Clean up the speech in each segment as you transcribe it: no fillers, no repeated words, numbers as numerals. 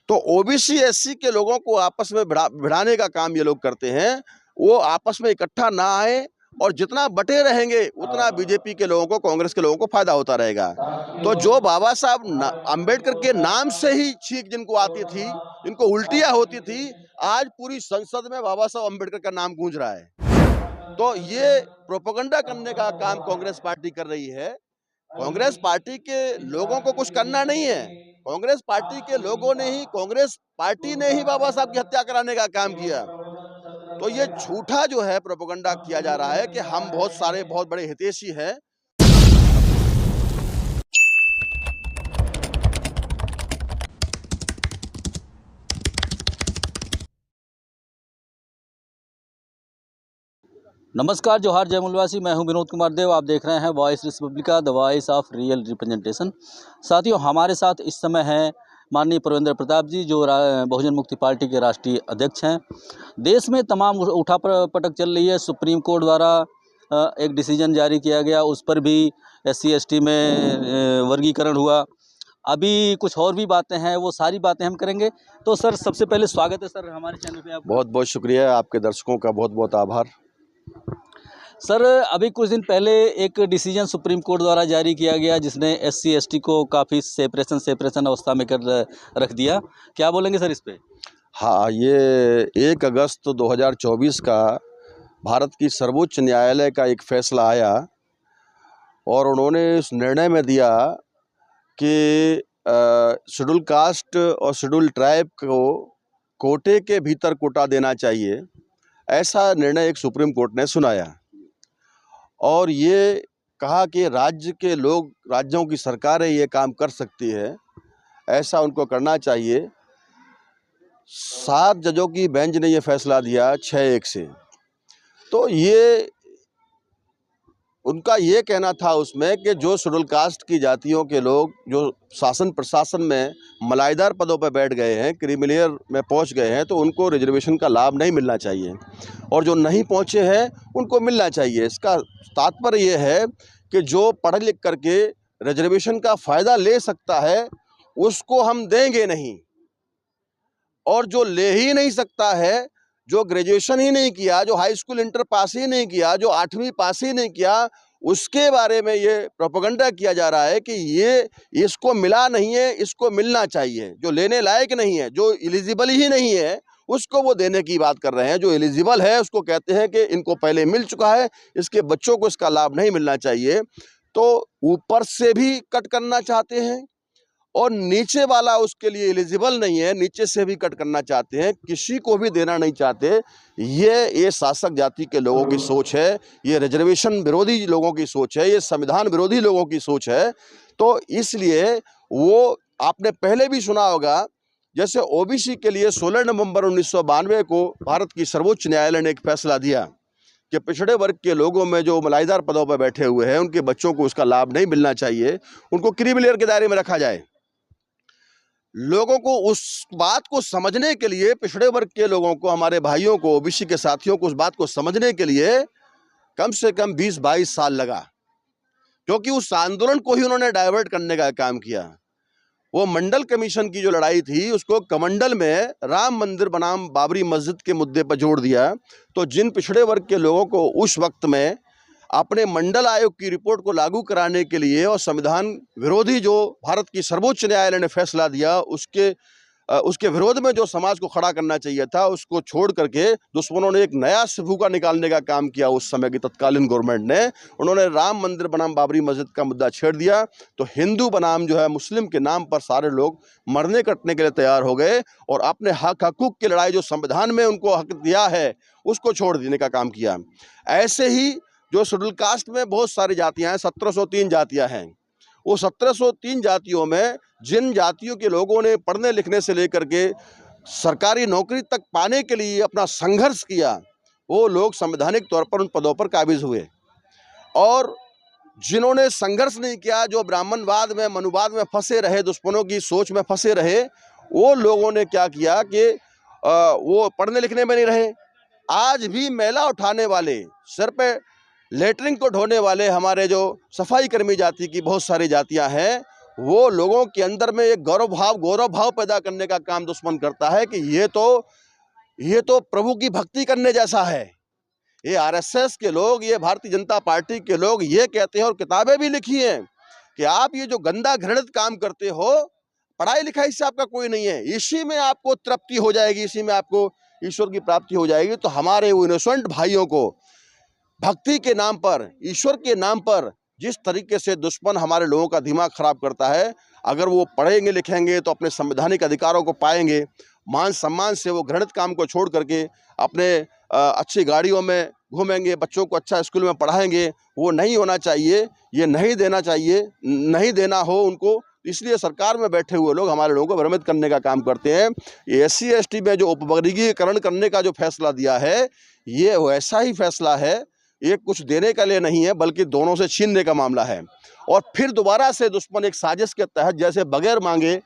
तो OBC SC के लोगों को आपस में भिड़ाने का काम ये लोग करते हैं। वो आपस में इकट्ठा ना आए और जितना बटे रहेंगे उतना बीजेपी के लोगों को, कांग्रेस के लोगों को फायदा होता रहेगा। तो जो बाबा साहब अंबेडकर के नाम से ही छींक जिनको आती थी, जिनको उल्टियां होती थी, आज पूरी संसद में बाबा साहब अंबेडकर का नाम गूंज रहा है। तो ये प्रोपेगेंडा करने का काम कांग्रेस पार्टी कर रही है। कांग्रेस पार्टी के लोगों को कुछ करना नहीं है। कांग्रेस पार्टी के लोगों ने ही, कांग्रेस पार्टी ने ही बाबा साहब की हत्या कराने का काम किया। तो ये झूठा जो है प्रोपेगेंडा किया जा रहा है कि हम बहुत बड़े हितैषी हैं। नमस्कार, जोहार, जय मूलवासी। मैं हूं विनोद कुमार देव। आप देख रहे हैं voice Republica, the voice of real representation. साथियों, हमारे साथ इस समय हैं माननीय परवेंद्र प्रताप जी, जो बहुजन मुक्ति पार्टी के राष्ट्रीय अध्यक्ष हैं। देश में तमाम उठापटक चल रही है। सुप्रीम कोर्ट द्वारा एक डिसीजन जारी किया गया, उस पर भी SC ST में वर्गीकरण हुआ। अभी कुछ और भी बातें हैं, वो सारी बातें हम करेंगे। तो सर, सबसे पहले स्वागत है सर हमारे चैनल पे आपका। बहुत बहुत शुक्रिया, आपके दर्शकों का बहुत बहुत आभार। सर, अभी कुछ दिन पहले एक डिसीजन सुप्रीम कोर्ट द्वारा जारी किया गया, जिसने SC ST को काफ़ी सेपरेशन अवस्था में कर रख दिया। क्या बोलेंगे सर इस पे? हाँ, ये 1 अगस्त 2024 का भारत की सर्वोच्च न्यायालय का एक फैसला आया और उन्होंने इस निर्णय में दिया कि शेड्यूल कास्ट और शेड्यूल ट्राइब को कोटे के भीतर कोटा देना चाहिए। ऐसा निर्णय एक सुप्रीम कोर्ट ने सुनाया और ये कहा कि राज्य के लोग, राज्यों की सरकारें ये काम कर सकती है, ऐसा उनको करना चाहिए। 7 जजों की बेंच ने ये फैसला दिया 6-1 से। तो ये उनका ये कहना था उसमें कि जो शेड्यूल कास्ट की जातियों के लोग जो शासन प्रशासन में मलाईदार पदों पर बैठ गए हैं, क्रीमी में पहुंच गए हैं, तो उनको रिजर्वेशन का लाभ नहीं मिलना चाहिए और जो नहीं पहुंचे हैं उनको मिलना चाहिए। इसका तात्पर्य ये है कि जो पढ़ लिख करके रिजर्वेशन का फ़ायदा ले सकता है उसको हम देंगे नहीं, और जो ले ही नहीं सकता है, जो ग्रेजुएशन ही नहीं किया, जो हाई स्कूल इंटर पास ही नहीं किया, जो 8वीं पास ही नहीं किया, उसके बारे में ये प्रोपेगेंडा किया जा रहा है कि ये इसको मिला नहीं है, इसको मिलना चाहिए। जो लेने लायक नहीं है, जो एलिजिबल ही नहीं है, उसको वो देने की बात कर रहे हैं। जो एलिजिबल है उसको कहते हैं कि इनको पहले मिल चुका है, इसके बच्चों को इसका लाभ नहीं मिलना चाहिए। तो ऊपर से भी कट करना चाहते हैं और नीचे वाला उसके लिए एलिजिबल नहीं है, नीचे से भी कट करना चाहते हैं, किसी को भी देना नहीं चाहते। ये शासक जाति के लोगों की सोच है, ये रिजर्वेशन विरोधी लोगों की सोच है, ये संविधान विरोधी लोगों की सोच है। तो इसलिए वो आपने पहले भी सुना होगा, जैसे ओबीसी के लिए 16 नवंबर 1992 को भारत की सर्वोच्च न्यायालय ने एक फैसला दिया कि पिछड़े वर्ग के लोगों में जो मलाईदार पदों पर बैठे हुए हैं, उनके बच्चों को उसका लाभ नहीं मिलना चाहिए, उनको क्रीमी लेयर के दायरे में रखा जाए। लोगों को उस बात को समझने के लिए, पिछड़े वर्ग के लोगों को, हमारे भाइयों को, ओबीसी के साथियों को उस बात को समझने के लिए कम से कम 20-22 साल लगा, क्योंकि उस आंदोलन को ही उन्होंने डाइवर्ट करने का काम किया। वो मंडल कमीशन की जो लड़ाई थी, उसको कमंडल में राम मंदिर बनाम बाबरी मस्जिद के मुद्दे पर जोड़ दिया। तो जिन पिछड़े वर्ग के लोगों को उस वक्त में अपने मंडल आयोग की रिपोर्ट को लागू कराने के लिए और संविधान विरोधी जो भारत की सर्वोच्च न्यायालय ने फैसला दिया, उसके विरोध में जो समाज को खड़ा करना चाहिए था, उसको छोड़ करके दुश्मनों ने एक नया सिफूका निकालने का काम किया। उस समय की तत्कालीन गवर्नमेंट ने, उन्होंने राम मंदिर बनाम बाबरी मस्जिद का मुद्दा छेड़ दिया। तो हिंदू बनाम जो है मुस्लिम के नाम पर सारे लोग मरने कटने के लिए तैयार हो गए और अपने हकूक़ की लड़ाई, जो संविधान में उनको हक दिया है, उसको छोड़ देने का काम किया। ऐसे ही जो शेड्यूल कास्ट में बहुत सारी जातियां हैं, 1703 जातियां हैं, वो 1703 जातियों में जिन जातियों के लोगों ने पढ़ने लिखने से लेकर के सरकारी नौकरी तक पाने के लिए अपना संघर्ष किया, वो लोग संवैधानिक तौर पर उन पदों पर काबिज हुए। और जिन्होंने संघर्ष नहीं किया, जो ब्राह्मणवाद में, मनुवाद में फंसे रहे, दुश्मनों की सोच में फंसे रहे, वो लोगों ने क्या किया कि वो पढ़ने लिखने में नहीं रहे। आज भी मैला उठाने वाले, सिर पे लेटरिन को ढोने वाले हमारे जो सफाई कर्मी जाति की बहुत सारी जातियां हैं, वो लोगों के अंदर में एक गौरव भाव पैदा करने का काम दुश्मन करता है कि ये तो प्रभु की भक्ति करने जैसा है। ये आरएसएस के लोग, ये भारतीय जनता पार्टी के लोग ये कहते हैं और किताबें भी लिखी हैं कि आप ये जो गंदा घृणित काम करते हो, पढ़ाई लिखाई से आपका कोई नहीं है, इसी में आपको तृप्ति हो जाएगी, इसी में आपको ईश्वर की प्राप्ति हो जाएगी। तो हमारे वो इनोसेंट भाइयों को भक्ति के नाम पर, ईश्वर के नाम पर जिस तरीके से दुश्मन हमारे लोगों का दिमाग खराब करता है, अगर वो पढ़ेंगे लिखेंगे तो अपने संवैधानिक अधिकारों को पाएंगे, मान सम्मान से वो घृणित काम को छोड़ करके अपने अच्छी गाड़ियों में घूमेंगे, बच्चों को अच्छा स्कूल में पढ़ाएंगे। वो नहीं होना चाहिए, ये नहीं देना चाहिए, नहीं देना हो उनको। इसलिए सरकार में बैठे हुए लोग हमारे लोगों को भ्रमित करने का काम करते हैं। ये SC ST में जो उपवर्गीकरण करने का जो फैसला दिया है, ये वैसा ही फैसला है, ये कुछ देने के लिए नहीं है बल्कि दोनों से छीनने का मामला है। और फिर दोबारा से दुश्मन एक साजिश के तहत, जैसे बगैर मांगे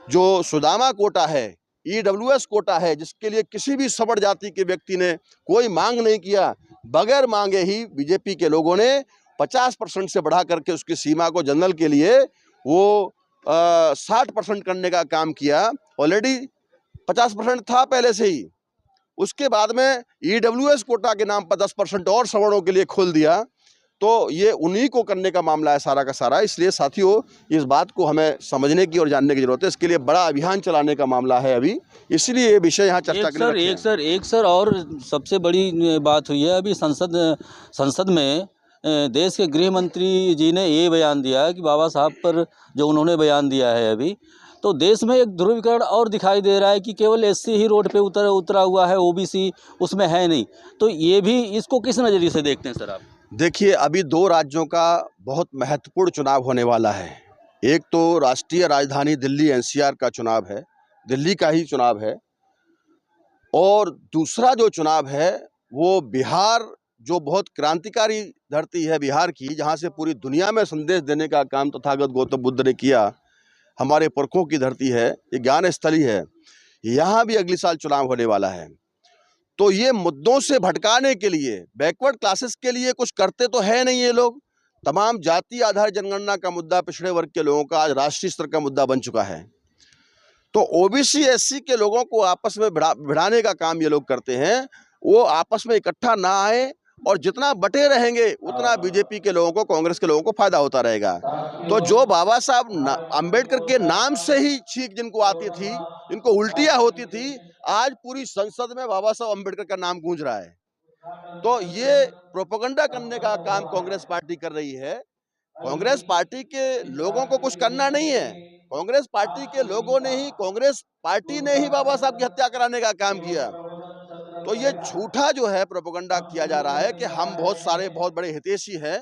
जो सुदामा कोटा है, EWS कोटा है, जिसके लिए किसी भी सवर्ण जाति के व्यक्ति ने कोई मांग नहीं किया, बगैर मांगे ही बीजेपी के लोगों ने 50% से बढ़ा करके उसकी सीमा को जनरल के लिए वो 60% करने का काम किया। ऑलरेडी 50% था पहले से ही, उसके बाद में EWS कोटा के नाम पर 10% और सवर्णों के लिए खोल दिया। तो ये उन्हीं को करने का मामला है सारा का सारा। इसलिए साथियों, इस बात को हमें समझने की और जानने की जरूरत है। इसके लिए बड़ा अभियान चलाने का मामला है अभी, इसलिए ये विषय यहाँ चर्चा के लिए रखे हैं। एक सर और सबसे बड़ी बात हुई है अभी संसद में देश के गृह मंत्री जी ने ये बयान दिया है कि बाबा साहब पर जो उन्होंने बयान दिया है अभी, तो देश में एक ध्रुवीकरण और दिखाई दे रहा है कि केवल SC ही रोड पे उतरा हुआ है, OBC उसमें है नहीं। तो ये भी, इसको किस नज़रिए से देखते हैं सर आप? देखिए, अभी 2 राज्यों का बहुत महत्वपूर्ण चुनाव होने वाला है। एक तो राष्ट्रीय राजधानी दिल्ली NCR का चुनाव है, दिल्ली का ही चुनाव है, और दूसरा जो चुनाव है वो बिहार, जो बहुत क्रांतिकारी धरती है बिहार की, जहाँ से पूरी दुनिया में संदेश देने का काम तथागत गौतम बुद्ध ने किया, हमारे पुरखों की धरती है, ये ज्ञान स्थली है। यहाँ भी अगले साल चुनाव होने वाला है। तो ये मुद्दों से भटकाने के लिए, बैकवर्ड क्लासेस के लिए कुछ करते तो है नहीं ये लोग। तमाम जाति आधार जनगणना का मुद्दा पिछड़े वर्ग के लोगों का आज राष्ट्रीय स्तर का मुद्दा बन चुका है। तो OBC SC के लोगों को आपस में भिड़ाने का काम ये लोग करते हैं। वो आपस में इकट्ठा ना आए, और जितना बटे रहेंगे उतना बीजेपी के लोगों को, कांग्रेस के लोगों को फायदा होता रहेगा। तो जो बाबा साहब अंबेडकर के नाम से ही छींक जिनको आती थी, जिनको उल्टियां होती थी, आज पूरी संसद में बाबा साहब अंबेडकर का नाम गूंज रहा है। तो ये प्रोपेगेंडा करने का काम कांग्रेस पार्टी कर रही है। कांग्रेस पार्टी के लोगों को कुछ करना नहीं है। कांग्रेस पार्टी के लोगों ने ही, कांग्रेस पार्टी ने ही बाबा साहब की हत्या कराने का काम किया। तो ये झूठा जो है प्रोपेगेंडा किया जा रहा है कि हम बहुत बड़े हितैषी हैं,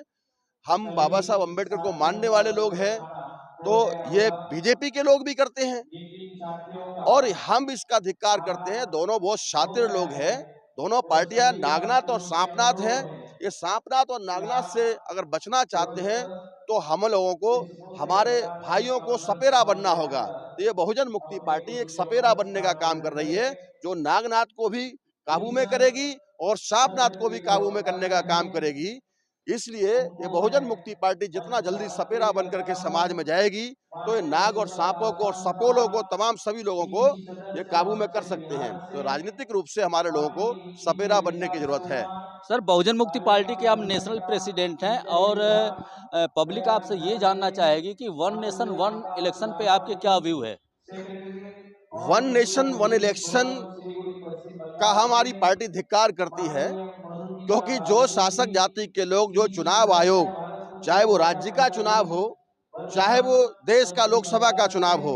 हम बाबा साहब अंबेडकर को मानने वाले लोग हैं। तो ये बीजेपी के लोग भी करते हैं और हम इसका धिक्कार करते हैं। दोनों बहुत शातिर लोग हैं, दोनों पार्टियां नागनाथ और सांपनाथ हैं। ये सांपनाथ और नागनाथ से अगर बचना चाहते हैं तो हम लोगों को, हमारे भाइयों को सपेरा बनना होगा। तो ये बहुजन मुक्ति पार्टी एक सपेरा बनने का काम कर रही है, जो नागनाथ को भी काबू में करेगी और सांपनाथ को भी काबू में करने का काम करेगी। इसलिए ये बहुजन मुक्ति पार्टी जितना जल्दी सपेरा बन करके समाज में जाएगी, तो ये नाग और सांपों को और सपोलों को, तमाम सभी लोगों को ये काबू में कर सकते हैं। तो राजनीतिक रूप से हमारे लोगों को सपेरा बनने की जरूरत है। सर, बहुजन मुक्ति पार्टी के आप नेशनल प्रेसिडेंट हैं और पब्लिक आपसे ये जानना चाहेगी कि वन नेशन वन इलेक्शन पे आपके क्या व्यू है? वन नेशन वन इलेक्शन का हमारी पार्टी धिक्कार करती है, क्योंकि जो शासक जाति के लोग, जो चुनाव आयोग, चाहे वो राज्य का चुनाव हो, चाहे वो देश का लोकसभा का चुनाव हो,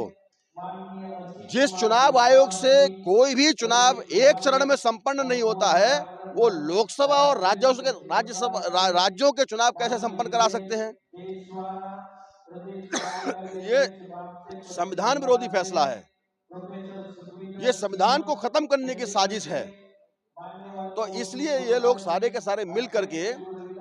जिस चुनाव आयोग से कोई भी चुनाव एक चरण में संपन्न नहीं होता है, वो लोकसभा और राज्यों के चुनाव कैसे संपन्न करा सकते हैं? ये संविधान विरोधी फैसला है, ये संविधान को खत्म करने की साजिश है। तो इसलिए ये लोग सारे के सारे मिल करके,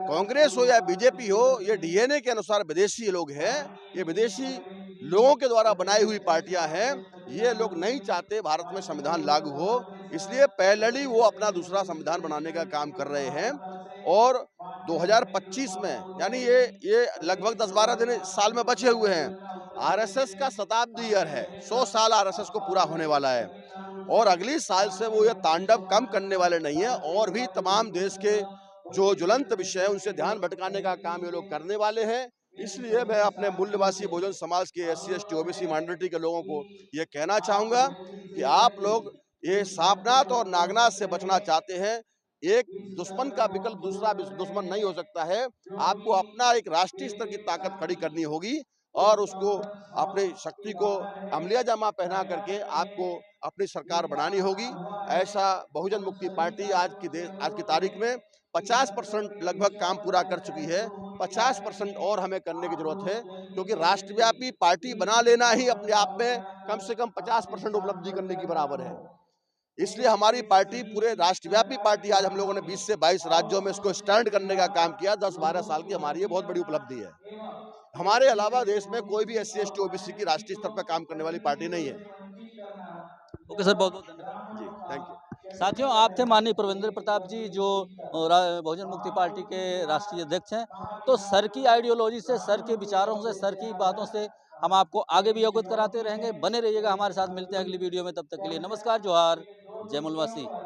कांग्रेस हो या बीजेपी हो, ये DNA के अनुसार विदेशी लोग हैं, ये विदेशी लोगों के द्वारा बनाई हुई पार्टियां हैं। ये लोग नहीं चाहते भारत में संविधान लागू हो, इसलिए पैरेलली वो अपना दूसरा संविधान बनाने का काम कर रहे हैं। और 2025 में, यानी ये लगभग 10-12 दिन साल में बचे हुए हैं, आरएसएस का शताब्दी ईयर है, 100 साल आरएसएस को पूरा होने वाला है और अगली साल से वो ये तांडव कम करने वाले नहीं है और भी तमाम देश के जो ज्वलंत विषय है उनसे ध्यान भटकाने का काम ये लोग करने वाले हैं। इसलिए मैं अपने मूल्यवासी बहुजन समाज के एससी एसटी ओबीसी माइनॉरिटी के लोगों को ये कहना चाहूँगा कि आप लोग ये सांपनाथ और नागनाथ से बचना चाहते हैं, एक दुश्मन का विकल्प दूसरा दुश्मन नहीं हो सकता है। आपको अपना एक राष्ट्रीय स्तर की ताकत खड़ी करनी होगी और उसको अपनी शक्ति को अमलिया जामा पहना करके आपको अपनी सरकार बनानी होगी। ऐसा बहुजन मुक्ति पार्टी आज की तारीख में 50% लगभग काम पूरा कर चुकी है। 50% और हमें करने की जरूरत है क्योंकि राष्ट्रव्यापी पार्टी बना लेना ही अपने आप में कम से कम 50% उपलब्धि करने की बराबर है। इसलिए हमारी पार्टी पूरे राष्ट्रव्यापी पार्टी आज हम लोगों ने 20 से 22 राज्यों में इसको स्टैंड करने का काम किया। 10-12 साल की हमारी ये बहुत बड़ी उपलब्धि है। हमारे अलावा देश में कोई भी एससी एसटी ओबीसी की राष्ट्रीय स्तर पर काम करने वाली पार्टी नहीं है। ओके सर, बहुत बहुत धन्यवाद। जी, थैंक यू। साथियों, आप थे माननीय परविंदर प्रताप जी, जो बहुजन मुक्ति पार्टी के राष्ट्रीय अध्यक्ष हैं। तो सर की आइडियोलॉजी से, सर के विचारों से, सर की बातों से हम आपको आगे भी अवगत कराते रहेंगे। बने रहिएगा हमारे साथ, मिलते हैं अगली वीडियो में। तब तक के लिए नमस्कार, जोहार, जय मूलवासी।